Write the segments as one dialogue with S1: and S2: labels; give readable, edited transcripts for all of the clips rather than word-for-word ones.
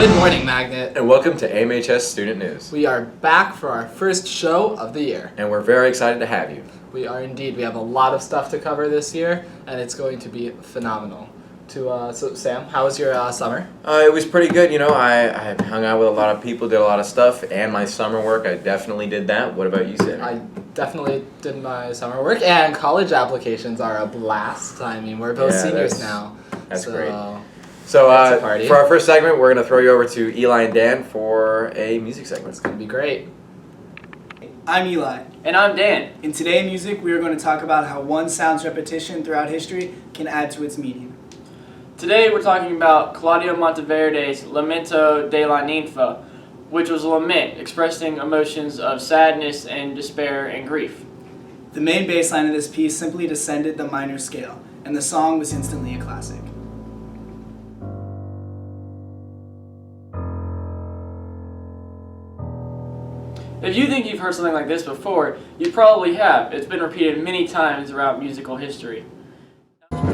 S1: Good morning, Magnet.
S2: And welcome to AMHS Student News.
S1: We are back for our first show of the year.
S2: And we're very excited to have you.
S1: We are indeed. We have a lot of stuff to cover this year, and it's going to be phenomenal. So Sam, how was your summer?
S2: It was pretty good. You know, I hung out with a lot of people, did a lot of stuff, and my summer work, I definitely did that. What about you, Sam?
S1: I definitely did my summer work, and college applications are a blast. I mean, we're both seniors now.
S2: That's great. So for our first segment, we're going to throw you over to Eli and Dan for a music segment.
S1: It's going to be great.
S3: I'm Eli.
S4: And I'm Dan.
S3: In Today in Music, we are going to talk about how one sound's repetition throughout history can add to its meaning.
S4: Today we're talking about Claudio Monteverde's Lamento de la Ninfa, which was a lament expressing emotions of sadness and despair and grief.
S3: The main bass line of this piece simply descended the minor scale, and the song was instantly a classic.
S4: If you think you've heard something like this before, you probably have. It's been repeated many times throughout musical history.
S5: There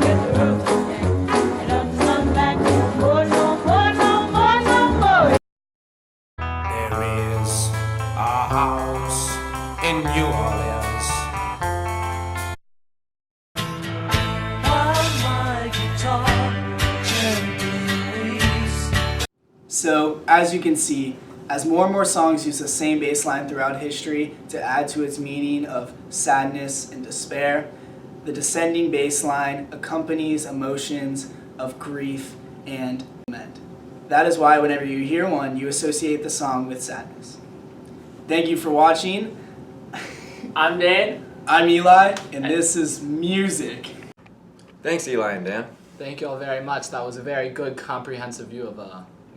S6: is a house in New Orleans.
S3: So, as you can see, as more and more songs use the same bass line throughout history to add to its meaning of sadness and despair, the descending bass line accompanies emotions of grief and lament. That is why whenever you hear one, you associate the song with sadness. Thank you for watching.
S4: I'm Dan.
S3: I'm Eli, and this is music.
S2: Thanks, Eli and Dan.
S1: Thank you all very much. That was a very good, comprehensive view of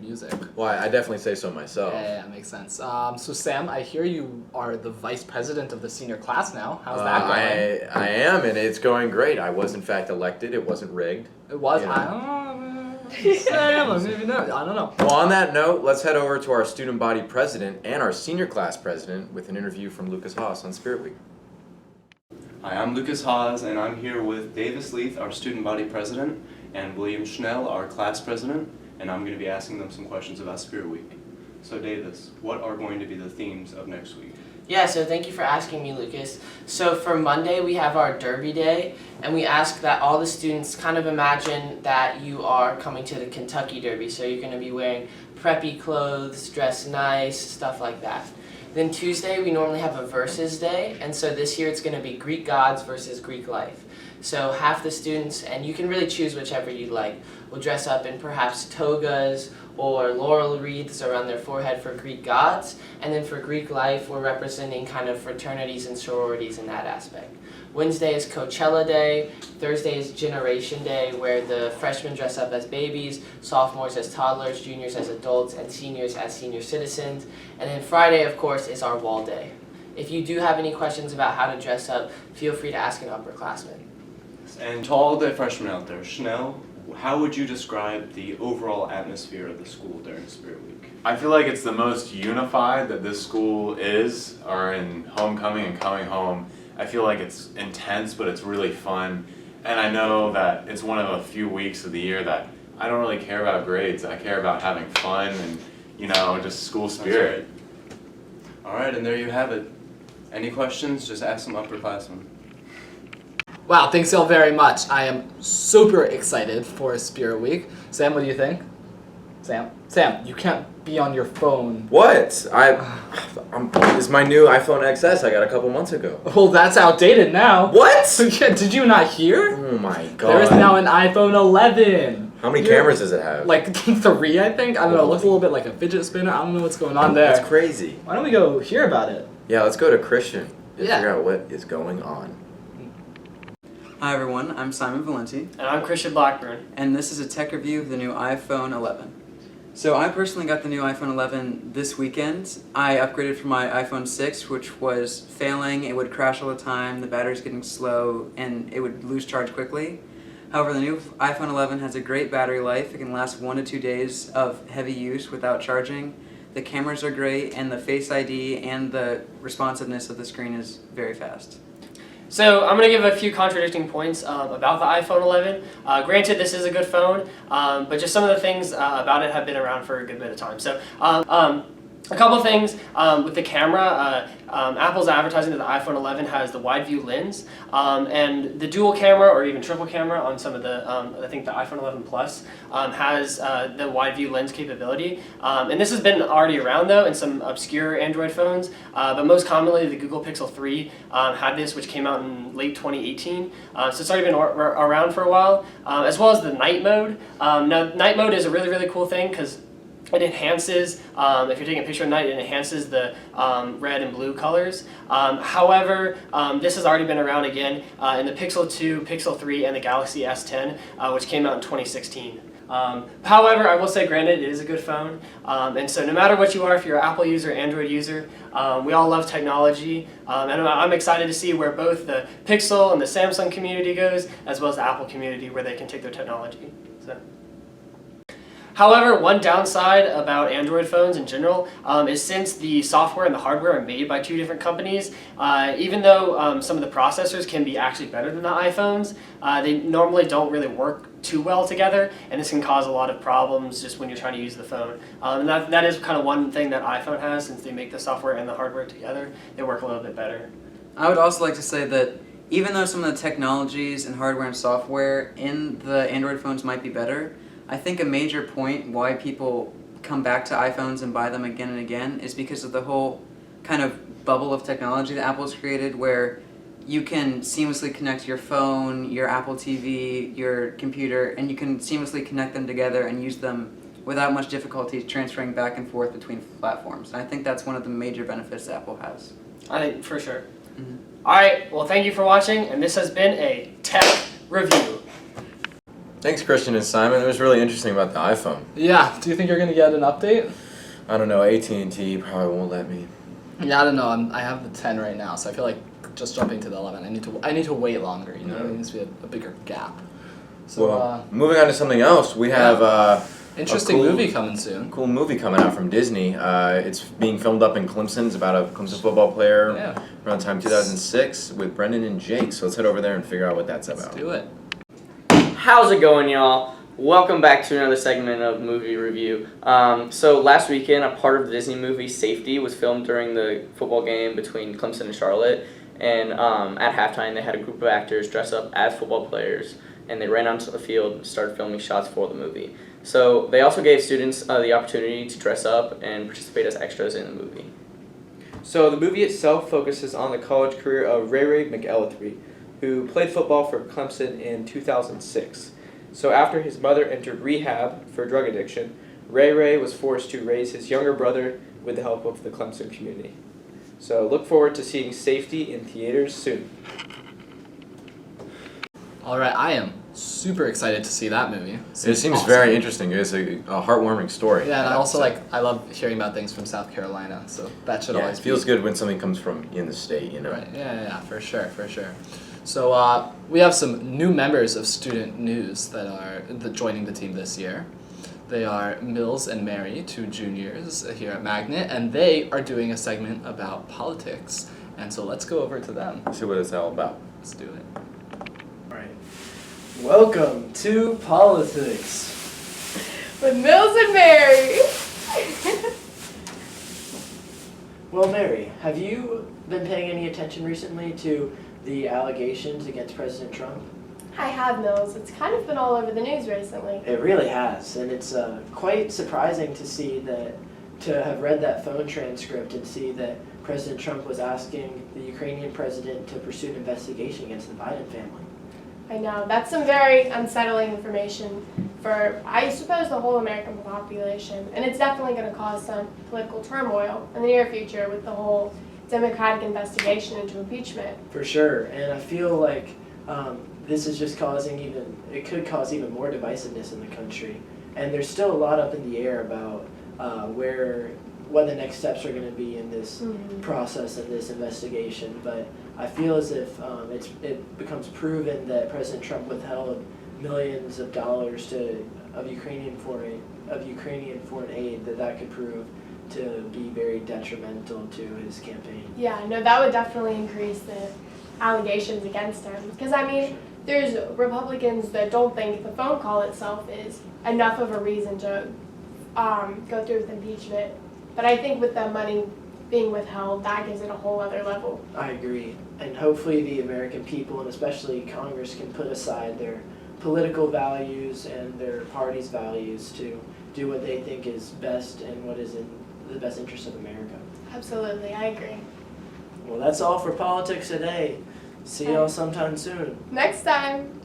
S1: music.
S2: Well, I definitely say so myself.
S1: Yeah, makes sense. So Sam, I hear you are the vice president of the senior class now. How's that going?
S2: I am, and it's going great. I was in fact elected. It wasn't rigged.
S1: It was.
S2: You know.
S1: I don't know. Maybe not. I don't know.
S2: Well, on that note, let's head over to our student body president and our senior class president with an interview from Lucas Haas on Spirit Week.
S7: Hi, I'm Lucas Haas, and I'm here with Davis Leith, our student body president, and William Schnell, our class president, and I'm going to be asking them some questions about Spirit Week. So Davis, what are going to be the themes of next week?
S8: Yeah, so thank you for asking me, Lucas. So for Monday, we have our Derby Day, and we ask that all the students kind of imagine that you are coming to the Kentucky Derby. So you're going to be wearing preppy clothes, dressed nice, stuff like that. Then Tuesday, we normally have a Versus Day, and so this year it's going to be Greek gods versus Greek life. So half the students, and you can really choose whichever you like, will dress up in perhaps togas or laurel wreaths around their forehead for Greek gods, and then for Greek life, we're representing kind of fraternities and sororities in that aspect. Wednesday is Coachella Day, Thursday is Generation Day, where the freshmen dress up as babies, sophomores as toddlers, juniors as adults, and seniors as senior citizens, and then Friday, of course, is our Wall Day. If you do have any questions about how to dress up, feel free to ask an upperclassman.
S7: And to all the freshmen out there, Schnell, how would you describe the overall atmosphere of the school during Spirit Week?
S9: I feel like it's the most unified that this school is, or in homecoming and coming home. I feel like it's intense, but it's really fun. And I know that it's one of a few weeks of the year that I don't really care about grades. I care about having fun and, you know, just school spirit.
S7: All right, and there you have it. Any questions? Just ask some upperclassmen.
S1: Wow, thanks y'all very much. I am super excited for Spirit Week. Sam, what do you think? Sam, you can't be on your phone.
S2: What? This is my new iPhone XS I got a couple months ago.
S1: Well, that's outdated now.
S2: What?
S1: Did you not hear?
S2: Oh my god.
S1: There is now an iPhone 11.
S2: How many cameras does it have?
S1: Like 3, I think. I don't know. It looks a little bit like a fidget spinner. I don't know what's going on there.
S2: That's crazy.
S1: Why don't we go hear about it?
S2: Yeah, let's go to Christian and
S1: Yeah.
S2: figure out what is going on.
S10: Hi everyone, I'm Simon Valenti,
S4: And I'm Christian Blackburn.
S10: and this is a tech review of the new iPhone 11. So I personally got the new iPhone 11 this weekend. I upgraded from my iPhone 6, which was failing, it would crash all the time, the battery's getting slow, and it would lose charge quickly. However, the new iPhone 11 has a great battery life. It can last 1 to 2 days of heavy use without charging. The cameras are great, and the Face ID and the responsiveness of the screen is very fast.
S4: So I'm going to give a few contradicting points about the iPhone 11. Granted, this is a good phone, but just some of the things about it have been around for a good bit of time. So a couple things with the camera. Apple's advertising that the iPhone 11 has the wide view lens, and the dual camera or even triple camera on some of the, I think the iPhone 11 Plus has the wide view lens capability. And this has been already around though in some obscure Android phones, but most commonly the Google Pixel 3 had this, which came out in late 2018. So it's already been around for a while, as well as the night mode. Now night mode is a really, really cool thing because it enhances, if you're taking a picture at night, it enhances the red and blue colors. However, this has already been around again in the Pixel 2, Pixel 3, and the Galaxy S10, which came out in 2016. However, I will say, granted, it is a good phone, and so no matter what you are, if you're an Apple user, Android user, we all love technology, and I'm excited to see where both the Pixel and the Samsung community goes, as well as the Apple community, where they can take their technology. So. However, one downside about Android phones in general is since the software and the hardware are made by two different companies, even though some of the processors can be actually better than the iPhones, they normally don't really work too well together, and this can cause a lot of problems just when you're trying to use the phone. And that is kind of one thing that iPhone has, since they make the software and the hardware together, they work a little bit better.
S10: I would also like to say that even though some of the technologies and hardware and software in the Android phones might be better, I think a major point why people come back to iPhones and buy them again and again is because of the whole kind of bubble of technology that Apple's created, where you can seamlessly connect your phone, your Apple TV, your computer, and you can seamlessly connect them together and use them without much difficulty transferring back and forth between platforms. And I think that's one of the major benefits that Apple has.
S4: I think for sure. Mm-hmm. All right, well, thank you for watching, and this has been a tech review.
S2: Thanks, Christian and Simon. It was really interesting about the iPhone.
S1: Yeah, do you think you're going to get an update?
S2: I don't know, AT&T probably won't let me.
S1: Yeah, I don't know. I have the 10 right now, so I feel like just jumping to the 11, I need to wait longer, you know? There needs to be a bigger gap. So,
S2: well, moving on to something else, we have
S1: interesting movie coming soon.
S2: Cool movie coming out from Disney. It's being filmed up in Clemson. It's about a Clemson football player around time 2006 with Brendan and Jake. So let's head over there and figure out what that's about.
S1: Let's do it.
S5: How's it going, y'all? Welcome back to another segment of Movie Review. So last weekend, a part of the Disney movie Safety was filmed during the football game between Clemson and Charlotte. And at halftime, they had a group of actors dress up as football players, and they ran onto the field and started filming shots for the movie. So they also gave students the opportunity to dress up and participate as extras in the movie.
S11: So the movie itself focuses on the college career of Ray McElligott, who played football for Clemson in 2006. So after his mother entered rehab for drug addiction, Ray was forced to raise his younger brother with the help of the Clemson community. So look forward to seeing Safety in theaters soon.
S1: Alright, I am super excited to see that movie.
S2: It seems very interesting. It's a heartwarming story.
S1: Yeah, and I also I love hearing about things from South Carolina, so that should always
S2: it feels good when something comes from in the state, you know.
S1: Right, yeah, for sure. So we have some new members of Student News that are joining the team this year. They are Mills and Mary, two juniors here at Magnet, and they are doing a segment about politics. And so let's go over to them.
S2: See what it's all about.
S1: Let's do it.
S12: Alright. Welcome to Politics
S13: with Mills and Mary.
S12: Well, Mary, have you been paying any attention recently to the allegations against President Trump?
S13: I have, Mills. It's kind of been all over the news recently.
S12: It really has, and it's quite surprising to see that, to have read that phone transcript and see that President Trump was asking the Ukrainian president to pursue an investigation against the Biden family.
S13: I know. That's some very unsettling information for, I suppose, the whole American population. And it's definitely going to cause some political turmoil in the near future with the whole Democratic investigation into impeachment.
S12: For sure, and I feel like this is just it could cause even more divisiveness in the country. And there's still a lot up in the air about what the next steps are going to be in this process and this investigation. But I feel as if it becomes proven that President Trump withheld millions of dollars of Ukrainian foreign aid, that could prove to be very detrimental to his campaign.
S13: Yeah, no, that would definitely increase allegations against him. Because I mean, there's Republicans that don't think the phone call itself is enough of a reason to go through with impeachment. But I think with the money being withheld, that gives it a whole other level.
S12: I agree. And hopefully the American people, and especially Congress, can put aside their political values and their party's values to do what they think is best and what is in the best interest of America.
S13: Absolutely, I agree.
S12: Well, that's all for politics today. See y'all sometime soon.
S13: Next time.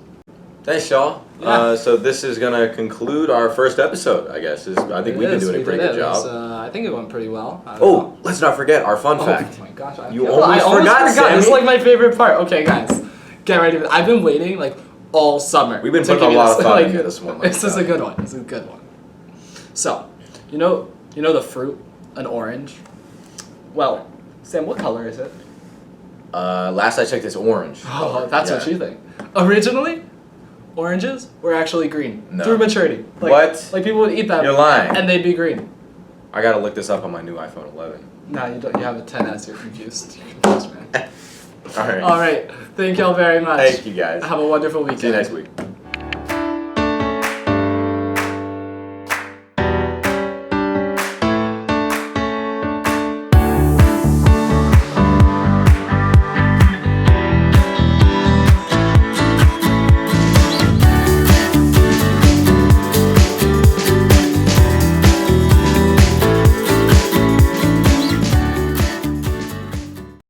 S2: Thanks, y'all.
S1: Yeah.
S2: So this is gonna conclude our first episode, I guess. I think we've been doing a pretty good job.
S1: I think it went pretty well.
S2: Oh, let's not forget our fun fact.
S1: Oh my gosh, I
S2: almost
S1: forgot,
S2: Sammy.
S1: It's like my favorite part. Okay, guys, get ready. I've been waiting like all summer.
S2: We've been
S1: to
S2: putting a
S1: give
S2: lot
S1: you
S2: of
S1: this.
S2: thought
S1: Like,
S2: into this one.
S1: This is a good one. This is a good one. So, you know the fruit, an orange. Well, Sam, what color is it?
S2: Last I checked, it's orange.
S1: Oh, that's what you think. Originally, oranges were actually green
S2: No.
S1: through maturity. Like,
S2: What?
S1: Like people would eat them.
S2: You're lying.
S1: And they'd be green.
S2: I gotta look this up on my new iPhone 11.
S1: No, you don't. You have a 10s. You're confused. You're confused, man.
S2: All right.
S1: All right. Thank y'all very much.
S2: Thank you guys.
S1: Have a wonderful weekend.
S2: See you next week.